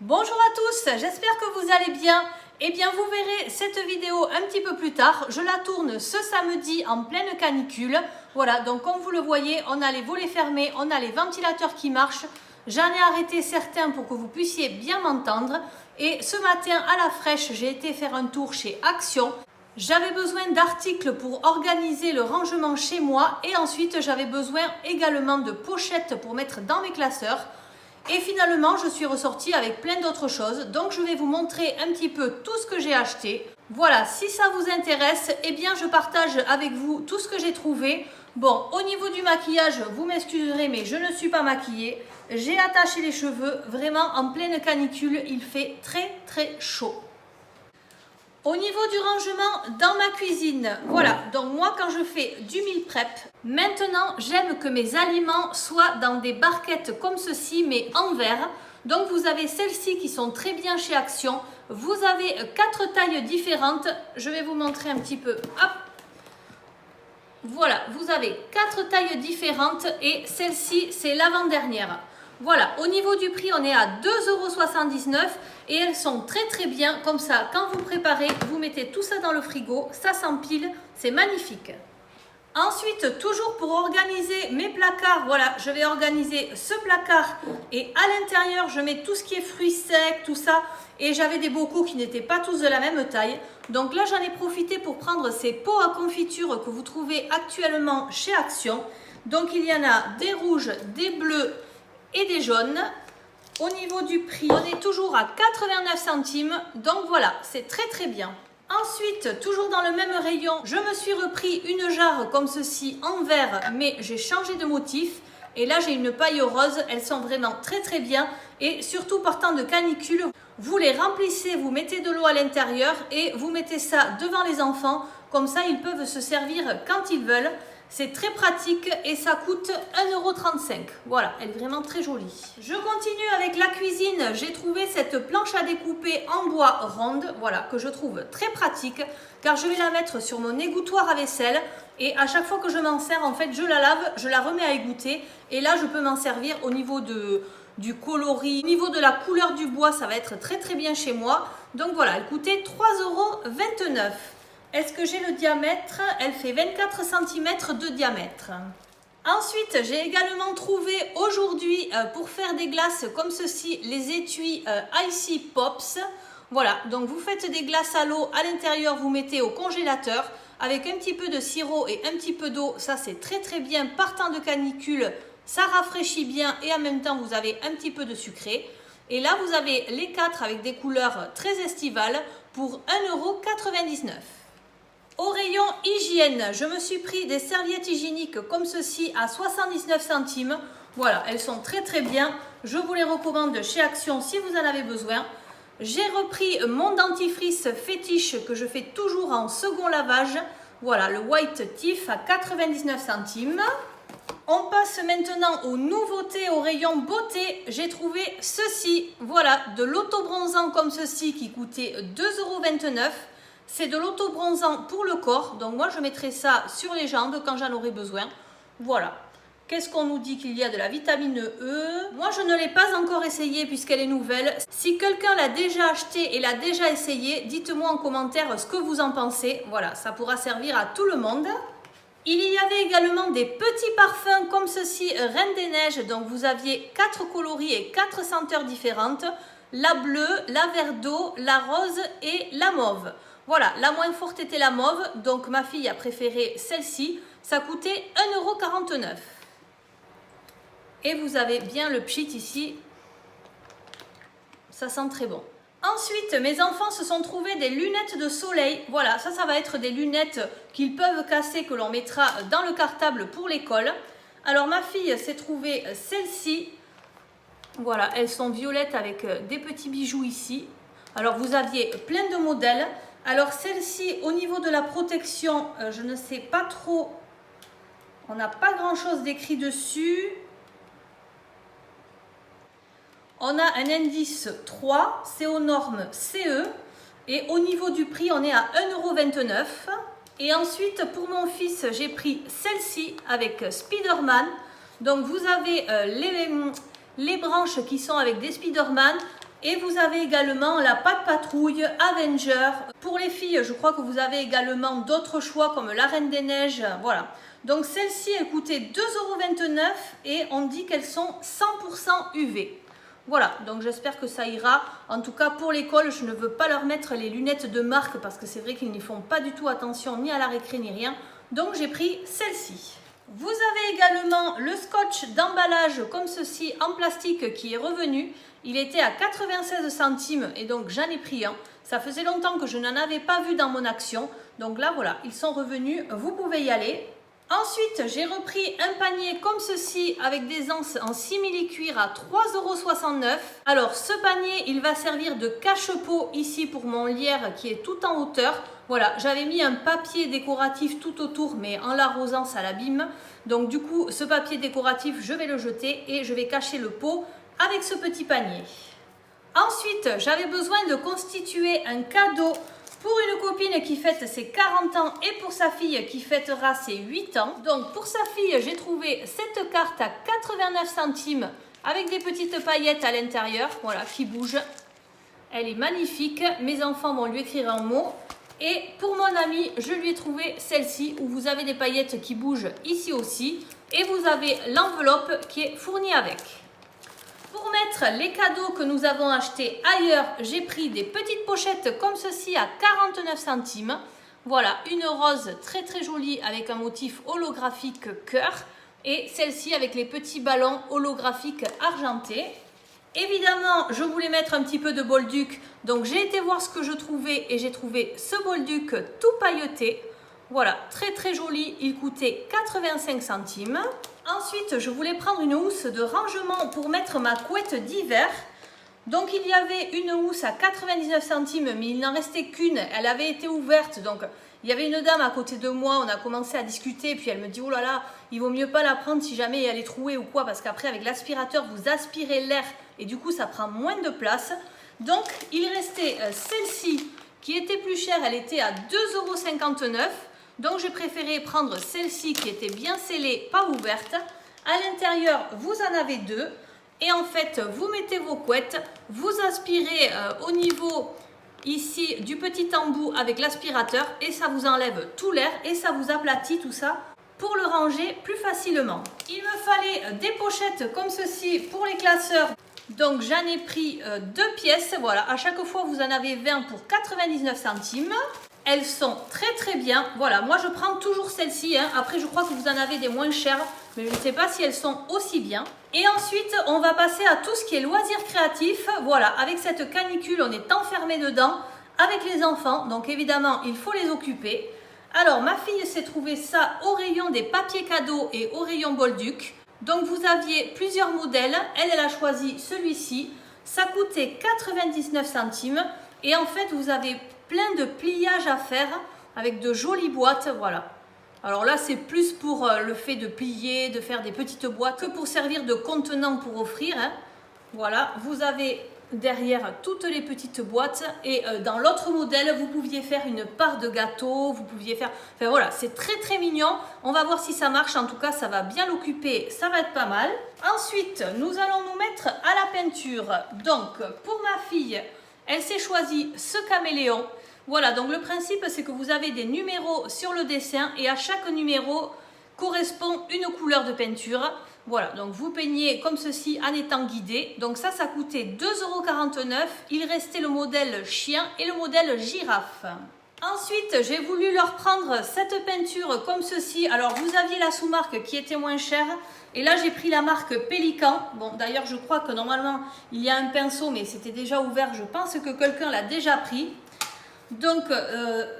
Bonjour à tous, j'espère que vous allez bien. Eh bien, vous verrez cette vidéo un petit peu plus tard. Je la tourne ce samedi en pleine canicule. Voilà, donc comme vous le voyez, on a les volets fermés, on a les ventilateurs qui marchent. J'en ai arrêté certains pour que vous puissiez bien m'entendre. Et ce matin, à la fraîche, j'ai été faire un tour chez Action. J'avais besoin d'articles pour organiser le rangement chez moi. Et ensuite, j'avais besoin également de pochettes pour mettre dans mes classeurs. Et finalement, je suis ressortie avec plein d'autres choses. Donc, je vais vous montrer un petit peu tout ce que j'ai acheté. Voilà, si ça vous intéresse, eh bien, je partage avec vous tout ce que j'ai trouvé. Bon, au niveau du maquillage, vous m'excuserez, mais je ne suis pas maquillée. J'ai attaché les cheveux, vraiment en pleine canicule. Il fait très, très chaud. Au niveau du rangement dans ma cuisine, voilà, donc moi quand je fais du meal prep, maintenant j'aime que mes aliments soient dans des barquettes comme ceci mais en verre. Donc vous avez celles-ci qui sont très bien chez Action. Vous avez 4 tailles différentes, je vais vous montrer un petit peu. Hop. Voilà, vous avez 4 tailles différentes et celle-ci c'est l'avant-dernière. Voilà, au niveau du prix, on est à 2,79 € et elles sont très très bien. Comme ça, quand vous préparez, vous mettez tout ça dans le frigo, ça s'empile, c'est magnifique. Ensuite, toujours pour organiser mes placards, voilà, je vais organiser ce placard et à l'intérieur, je mets tout ce qui est fruits secs, tout ça. Et j'avais des bocaux qui n'étaient pas tous de la même taille. Donc là, j'en ai profité pour prendre ces pots à confiture que vous trouvez actuellement chez Action. Donc il y en a des rouges, des bleus et des jaunes. Au niveau du prix, on est toujours à 89 centimes. Donc voilà, c'est très très bien. Ensuite, toujours dans le même rayon, je me suis repris une jarre comme ceci en verre, mais j'ai changé de motif. Et là, j'ai une paille rose. Elles sont vraiment très très bien. Et surtout, partant de canicule, vous les remplissez, vous mettez de l'eau à l'intérieur et vous mettez ça devant les enfants. Comme ça, ils peuvent se servir quand ils veulent. C'est très pratique et ça coûte 1,35 €. Voilà, elle est vraiment très jolie. Je continue avec la cuisine. J'ai trouvé cette planche à découper en bois ronde, voilà, que je trouve très pratique car je vais la mettre sur mon égouttoir à vaisselle et à chaque fois que je m'en sers, en fait, je la lave, je la remets à égoutter et là, je peux m'en servir au niveau du coloris, au niveau de la couleur du bois, ça va être très très bien chez moi. Donc voilà, elle coûtait 3,29 €. Est-ce que j'ai le diamètre? Elle fait 24 cm de diamètre. Ensuite, j'ai également trouvé aujourd'hui pour faire des glaces comme ceci, les étuis Icy Pops. Voilà, donc vous faites des glaces à l'eau, à l'intérieur vous mettez au congélateur avec un petit peu de sirop et un petit peu d'eau. Ça c'est très très bien, partant de canicule, ça rafraîchit bien et en même temps vous avez un petit peu de sucré. Et là vous avez les 4 avec des couleurs très estivales pour 1,99 €. Au rayon hygiène, je me suis pris des serviettes hygiéniques comme ceci à 79 centimes. Voilà, elles sont très très bien. Je vous les recommande chez Action si vous en avez besoin. J'ai repris mon dentifrice fétiche que je fais toujours en second lavage. Voilà, le White Teeth à 99 centimes. On passe maintenant aux nouveautés au rayon beauté. J'ai trouvé ceci, voilà, de l'auto-bronzant comme ceci qui coûtait 2,29 €. C'est de l'auto-bronzant pour le corps, donc moi je mettrai ça sur les jambes quand j'en aurai besoin. Voilà. Qu'est-ce qu'on nous dit qu'il y a de la vitamine E? Moi je ne l'ai pas encore essayée puisqu'elle est nouvelle. Si quelqu'un l'a déjà acheté et l'a déjà essayé, dites-moi en commentaire ce que vous en pensez. Voilà, ça pourra servir à tout le monde. Il y avait également des petits parfums comme ceci, Reine des Neiges. Donc vous aviez 4 coloris et 4 senteurs différentes. La bleue, la vert d'eau, la rose et la mauve. Voilà, la moins forte était la mauve, donc ma fille a préféré celle-ci. Ça coûtait 1,49 €. Et vous avez bien le pchit ici. Ça sent très bon. Ensuite, mes enfants se sont trouvés des lunettes de soleil. Voilà, ça va être des lunettes qu'ils peuvent casser, que l'on mettra dans le cartable pour l'école. Alors ma fille s'est trouvée celle-ci. Voilà, elles sont violettes avec des petits bijoux ici. Alors vous aviez plein de modèles. Alors celle-ci, au niveau de la protection, je ne sais pas trop, on n'a pas grand-chose d'écrit dessus. On a un indice 3, c'est aux normes CE. Et au niveau du prix, on est à 1,29 €. Et ensuite, pour mon fils, j'ai pris celle-ci avec Spider-Man. Donc vous avez les branches qui sont avec des Spider-Man. Et vous avez également la pâte patrouille Avenger. Pour les filles, je crois que vous avez également d'autres choix comme la Reine des Neiges. Voilà. Donc celles-ci, elles coûtaient 2,29 € et on dit qu'elles sont 100% UV. Voilà, donc j'espère que ça ira. En tout cas, pour l'école, je ne veux pas leur mettre les lunettes de marque parce que c'est vrai qu'ils n'y font pas du tout attention ni à la récré ni rien. Donc j'ai pris celle-ci. Vous avez également le scotch d'emballage comme ceci en plastique qui est revenu. Il était à 96 centimes et donc j'en ai pris un. Ça faisait longtemps que je n'en avais pas vu dans mon action. Donc là voilà, ils sont revenus, vous pouvez y aller. Ensuite, j'ai repris un panier comme ceci avec des anses en simili-cuir à 3,69 €. Alors, ce panier, il va servir de cache-pot ici pour mon lierre qui est tout en hauteur. Voilà, j'avais mis un papier décoratif tout autour, mais en l'arrosant, ça l'abîme. Donc, du coup, ce papier décoratif, je vais le jeter et je vais cacher le pot avec ce petit panier. Ensuite, j'avais besoin de constituer un cadeau pour une copine qui fête ses 40 ans et pour sa fille qui fêtera ses 8 ans. Donc pour sa fille, j'ai trouvé cette carte à 89 centimes avec des petites paillettes à l'intérieur, voilà, qui bougent. Elle est magnifique, mes enfants vont lui écrire un mot. Et pour mon amie, je lui ai trouvé celle-ci où vous avez des paillettes qui bougent ici aussi. Et vous avez l'enveloppe qui est fournie avec. Pour mettre les cadeaux que nous avons achetés ailleurs, j'ai pris des petites pochettes comme ceci à 49 centimes. Voilà, une rose très très jolie avec un motif holographique cœur et celle-ci avec les petits ballons holographiques argentés. Évidemment, je voulais mettre un petit peu de bolduc, donc j'ai été voir ce que je trouvais et j'ai trouvé ce bolduc tout pailleté. Voilà, très très joli, il coûtait 85 centimes. Ensuite, je voulais prendre une housse de rangement pour mettre ma couette d'hiver. Donc, il y avait une housse à 99 centimes, mais il n'en restait qu'une. Elle avait été ouverte, donc il y avait une dame à côté de moi. On a commencé à discuter, puis elle me dit « Oh là là, il vaut mieux pas la prendre si jamais elle est trouée ou quoi, parce qu'après, avec l'aspirateur, vous aspirez l'air et du coup, ça prend moins de place. » Donc, il restait celle-ci qui était plus chère. Elle était à 2,59 €. Donc, j'ai préféré prendre celle-ci qui était bien scellée, pas ouverte. À l'intérieur, vous en avez deux. Et en fait, vous mettez vos couettes, vous aspirez au niveau ici du petit embout avec l'aspirateur et ça vous enlève tout l'air et ça vous aplatit tout ça pour le ranger plus facilement. Il me fallait des pochettes comme ceci pour les classeurs. Donc, j'en ai pris 2 pièces. Voilà, à chaque fois, vous en avez 20 pour 99 centimes. Elles sont très très bien. Voilà, moi je prends toujours celle-ci. Hein. Après, je crois que vous en avez des moins chères, mais je ne sais pas si elles sont aussi bien. Et ensuite, on va passer à tout ce qui est loisirs créatifs. Voilà, avec cette canicule, on est enfermé dedans avec les enfants. Donc évidemment, il faut les occuper. Alors, ma fille s'est trouvée ça au rayon des papiers cadeaux et au rayon Bolduc. Donc, vous aviez plusieurs modèles. Elle a choisi celui-ci. Ça coûtait 99 centimes. Et en fait, vous avez plein de pliages à faire avec de jolies boîtes, voilà. Alors là, c'est plus pour le fait de plier, de faire des petites boîtes que pour servir de contenant pour offrir. Hein. Voilà, vous avez derrière toutes les petites boîtes et dans l'autre modèle, vous pouviez faire une part de gâteau, vous pouviez faire... Enfin voilà, c'est très très mignon. On va voir si ça marche. En tout cas, ça va bien l'occuper, ça va être pas mal. Ensuite, nous allons nous mettre à la peinture. Donc, pour ma fille, elle s'est choisie ce caméléon. Voilà, donc le principe, c'est que vous avez des numéros sur le dessin et à chaque numéro correspond une couleur de peinture. Voilà, donc vous peignez comme ceci en étant guidé. Donc ça coûtait 2,49 €. Il restait le modèle chien et le modèle girafe. Ensuite, j'ai voulu leur prendre cette peinture comme ceci. Alors, vous aviez la sous-marque qui était moins chère. Et là, j'ai pris la marque Pélican. Bon, d'ailleurs, je crois que normalement, il y a un pinceau, mais c'était déjà ouvert. Je pense que quelqu'un l'a déjà pris. Donc,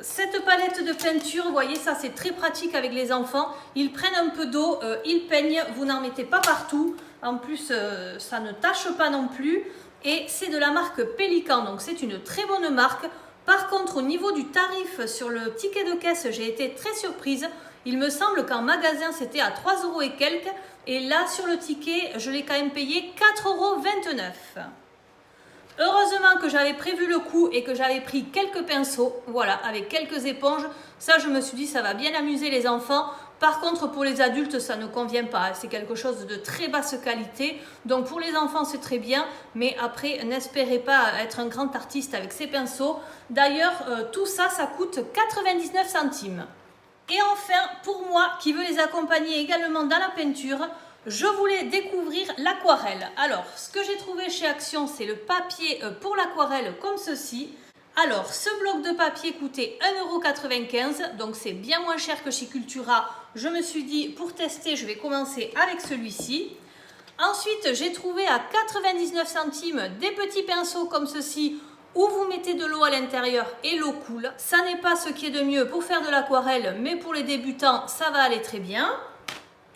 cette palette de peinture, vous voyez, ça, c'est très pratique avec les enfants. Ils prennent un peu d'eau, ils peignent. Vous n'en mettez pas partout. En plus, ça ne tâche pas non plus. Et c'est de la marque Pélican. Donc, c'est une très bonne marque. Par contre, au niveau du tarif sur le ticket de caisse, j'ai été très surprise. Il me semble qu'en magasin, c'était à 3 € et quelques. Et là, sur le ticket, je l'ai quand même payé 4,29 €. Heureusement que j'avais prévu le coup et que j'avais pris quelques pinceaux, voilà, avec quelques éponges. Ça, je me suis dit, ça va bien amuser les enfants. Par contre, pour les adultes, ça ne convient pas. C'est quelque chose de très basse qualité. Donc pour les enfants, c'est très bien. Mais après, n'espérez pas être un grand artiste avec ces pinceaux. D'ailleurs, tout ça, ça coûte 99 centimes. Et enfin, pour moi, qui veux les accompagner également dans la peinture, je voulais découvrir l'aquarelle. Alors, ce que j'ai trouvé chez Action, c'est le papier pour l'aquarelle comme ceci. Alors, ce bloc de papier coûtait 1,95 €, donc c'est bien moins cher que chez Cultura. Je me suis dit, pour tester, je vais commencer avec celui-ci. Ensuite, j'ai trouvé à 99 centimes des petits pinceaux comme ceci, où vous mettez de l'eau à l'intérieur et l'eau coule. Ça n'est pas ce qui est de mieux pour faire de l'aquarelle, mais pour les débutants, ça va aller très bien.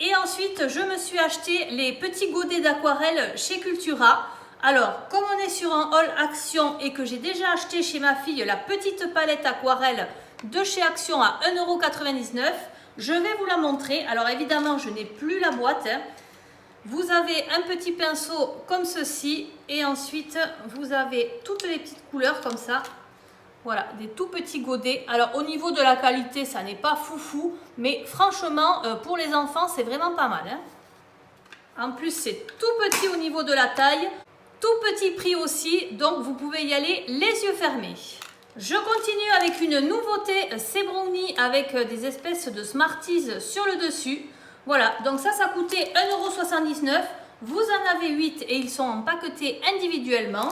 Et ensuite, je me suis acheté les petits godets d'aquarelle chez Cultura. Alors, comme on est sur un haul Action et que j'ai déjà acheté chez ma fille la petite palette aquarelle de chez Action à 1,99 €, je vais vous la montrer. Alors évidemment, je n'ai plus la boîte. Vous avez un petit pinceau comme ceci et ensuite, vous avez toutes les petites couleurs comme ça. Voilà, des tout petits godets. Alors au niveau de la qualité, ça n'est pas foufou, mais franchement, pour les enfants, c'est vraiment pas mal, hein. En plus, c'est tout petit au niveau de la taille, tout petit prix aussi, donc vous pouvez y aller les yeux fermés. Je continue avec une nouveauté, c'est Brownie avec des espèces de Smarties sur le dessus. Voilà, donc ça coûtait 1,79 €. Vous en avez 8 et ils sont empaquetés individuellement.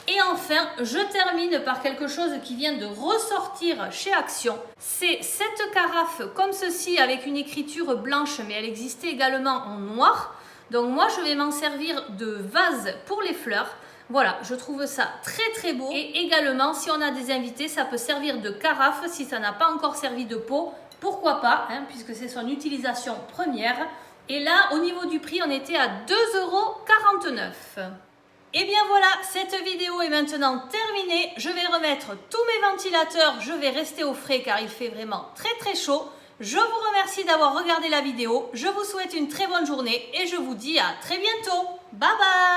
Et enfin, je termine par quelque chose qui vient de ressortir chez Action. C'est cette carafe comme ceci avec une écriture blanche, mais elle existait également en noir. Donc moi, je vais m'en servir de vase pour les fleurs. Voilà, je trouve ça très très beau. Et également, si on a des invités, ça peut servir de carafe si ça n'a pas encore servi de pot. Pourquoi pas, hein, puisque c'est son utilisation première. Et là, au niveau du prix, on était à 2,49 €. Et bien voilà, cette vidéo est maintenant terminée. Je vais remettre tous mes ventilateurs. Je vais rester au frais car il fait vraiment très très chaud. Je vous remercie d'avoir regardé la vidéo. Je vous souhaite une très bonne journée et je vous dis à très bientôt. Bye bye!